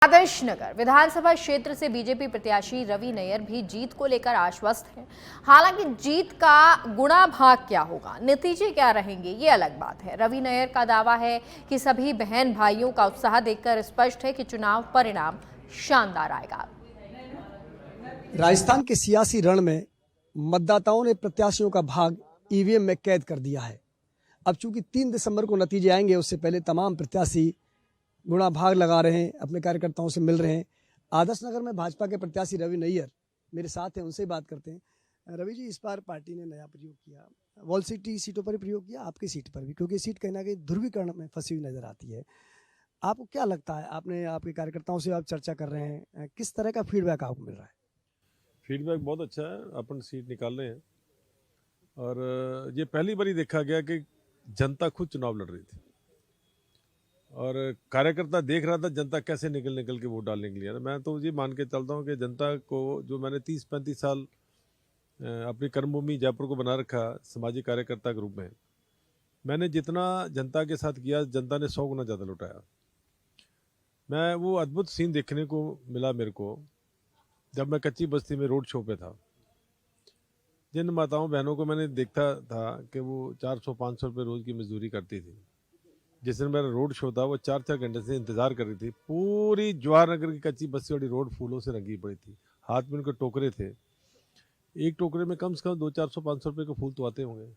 आदर्श नगर विधानसभा क्षेत्र से बीजेपी प्रत्याशी रवि नैयर भी जीत को लेकर आश्वस्त हैं। हालांकि जीत का गुणा भाग क्या होगा, नतीजे क्या रहेंगे, ये अलग बात है। रवि नैयर का दावा है कि सभी बहन भाइयों का उत्साह देखकर स्पष्ट है कि चुनाव परिणाम शानदार आएगा। राजस्थान के सियासी रण में मतदाताओं ने प्रत्याशियों का भाग ईवीएम में कैद कर दिया है। अब चूंकि 3 दिसंबर को नतीजे आएंगे, उससे पहले तमाम प्रत्याशी गुणा भाग लगा रहे हैं, अपने कार्यकर्ताओं से मिल रहे हैं। आदर्श नगर में भाजपा के प्रत्याशी रवि नैयर मेरे साथ हैं, उनसे बात करते हैं। रवि जी, इस बार पार्टी ने नया प्रयोग किया, वॉल सिटी सीटों पर ही प्रयोग किया, आपकी सीट पर भी, क्योंकि सीट कहीं ना कहीं ध्रुवीकरण में फंसी हुई नजर आती है। आपको क्या लगता है, आपके कार्यकर्ताओं से आप चर्चा कर रहे हैं, किस तरह का फीडबैक आपको मिल रहा है? फीडबैक बहुत अच्छा है, अपन सीट निकाल रहे हैं। और ये पहली बार ही देखा गया कि जनता खुद चुनाव लड़ रही थी और कार्यकर्ता देख रहा था जनता कैसे निकल के वोट डालने के लिए। मैं तो ये मान के चलता हूँ कि जनता को, जो मैंने 30-35 साल अपनी कर्मभूमि जयपुर को बना रखा सामाजिक कार्यकर्ता के रूप में, मैंने जितना जनता के साथ किया, जनता ने 100 गुना ज़्यादा लुटाया। मैं वो अद्भुत सीन देखने को मिला मेरे को जब मैं कच्ची बस्ती में रोड शो पे था। जिन माताओं बहनों को मैंने देखता था कि वो 400-500 रुपये रोज़ की मजदूरी करती थी, जिस दिन मेरा रोड शो था वो 4-4 घंटे से इंतज़ार कर रही थी। पूरी जवाहर नगर की कच्ची बस्ती वाली रोड फूलों से रंगी पड़ी थी, हाथ में उनके टोकरे थे। एक टोकरे में कम से कम 200-400-500 रुपये के फूल तो आते होंगे।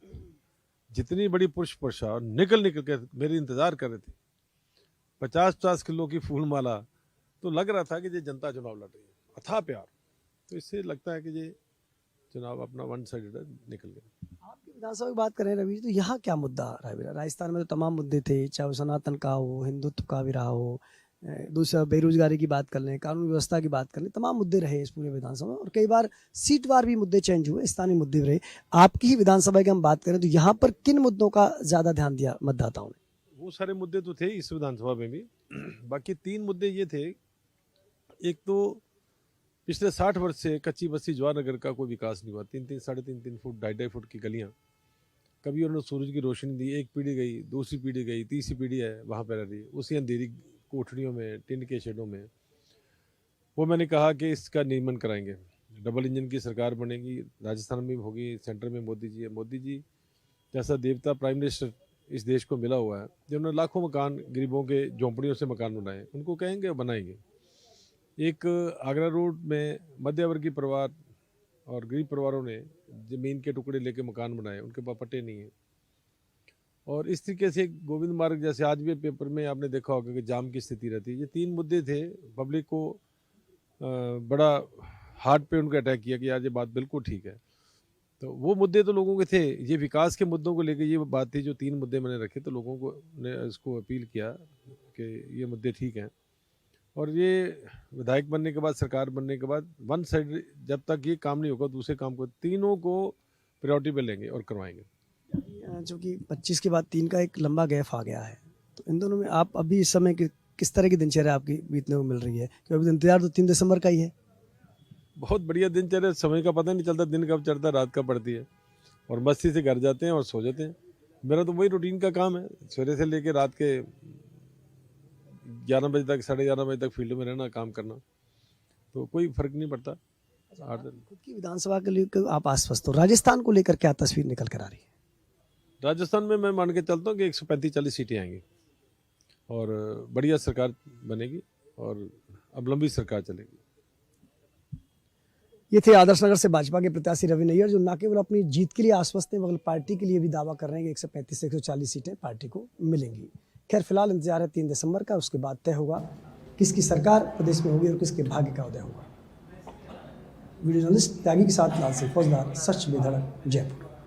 जितनी बड़ी पुष्प वर्षा, निकल के मेरे इंतज़ार कर रहे थे। 50-50 किलो की फूल माला, तो लग रहा था कि ये जनता चुनाव लड़ रही है, अथाह प्यार। तो इससे लगता है कि ये चुनाव अपना वन साइडेड निकल गया। आपकी विधानसभा की बात करें रवि, तो यहाँ क्या मुद्दा रहा है? राजस्थान में तो तमाम मुद्दे थे, चाहे वो सनातन का हो, हिंदुत्व का भी रहा हो, दूसरा बेरोजगारी की बात कर लें, कानून व्यवस्था की बात कर लें, तमाम मुद्दे रहे इस पूरे विधानसभा में। और कई बार सीटवार भी मुद्दे चेंज हुए, स्थानीय मुद्दे भी रहे। आपकी ही विधानसभा की हम बात करें तो यहाँ पर किन मुद्दों का ज्यादा ध्यान दिया मतदाताओं ने? वो सारे मुद्दे तो थे इस विधानसभा में भी। बाकी 3 मुद्दे ये थे। एक तो पिछले 60 वर्ष से कच्ची बस्ती जवाहर नगर का कोई विकास नहीं हुआ। 3-3, 3.5 फुट, 2.5 फुट की गलियां, कभी उन्होंने सूरज की रोशनी दी। एक पीढ़ी गई, दूसरी पीढ़ी गई, तीसरी पीढ़ी है वहाँ पर रह रही, उसी अंधेरी कोठरियों में, टिन के शेडों में। वो मैंने कहा कि इसका निर्माण कराएंगे। डबल इंजन की सरकार बनेगी, राजस्थान में भी होगी, सेंटर में मोदी जी है। मोदी जी जैसा देवता प्राइम मिनिस्टर इस देश को मिला हुआ है, जिन्होंने लाखों मकान गरीबों के झोंपड़ियों से मकान बनाए, उनको कहेंगे बनाएंगे। एक आगरा रोड में मध्यवर्गीय परिवार और गरीब परिवारों ने ज़मीन के टुकड़े लेके मकान बनाए, उनके पास पट्टे नहीं है। और इस तरीके से गोविंद मार्ग, जैसे आज भी पेपर में आपने देखा होगा कि जाम की स्थिति रहती है। ये 3 मुद्दे थे। पब्लिक को बड़ा हार्ट पे उनको अटैक किया कि यार ये बात बिल्कुल ठीक है। तो वो मुद्दे तो लोगों के थे। ये विकास के मुद्दों को लेकर ये बात थी, जो 3 मुद्दे मैंने रखे, तो लोगों को ने इसको अपील किया कि ये मुद्दे ठीक हैं। और ये विधायक बनने के बाद, सरकार बनने के बाद, वन साइड जब तक ये काम नहीं होगा, दूसरे काम को, तीनों को प्रायोरिटी पे लेंगे और करवाएंगे। जो कि 25 के बाद 3 का एक लंबा गैप आ गया है, तो इन दोनों में आप अभी इस समय किस तरह की दिनचर्या आपकी बीतने को मिल रही है? क्योंकि इंतजार तो 3 दिसंबर का ही है। बहुत बढ़िया दिनचर्या, समय का पता नहीं चलता, दिन कब चढ़ता रात कब पड़ती है। और मस्ती से घर जाते हैं और सो जाते हैं। मेरा तो वही रूटीन का काम है, सवेरे से लेकर रात के 11 बजे तक, 11:30 बजे तक फील्ड में रहना, काम करना, तो कोई फर्क नहीं पड़ता। खुद की विधानसभा के लिए आप आश्वस्त हो? राजस्थान को लेकर क्या तस्वीर निकल कर आ रही है? राजस्थान में मैं मान के चलता हूँ कि 135-40 सीटें आएंगी और बढ़िया सरकार बनेगी और अब लंबी सरकार चलेगी। ये थे आदर्श नगर से भाजपा के प्रत्याशी रवि नैयर, जो न केवल अपनी जीत के लिए आश्वस्त हैं, बल्कि पार्टी के लिए भी दावा कर रहे हैं कि 135 से 140 सीटें पार्टी को मिलेंगी। खैर, फिलहाल इंतजार है 3 दिसंबर का, उसके बाद तय होगा किसकी सरकार प्रदेश में होगी और किसके भाग्य का उदय होगा। वीडियो जर्नलिस्ट त्यागी के साथ लाल सिंह फौजदार, सच बेधड़क, जयपुर।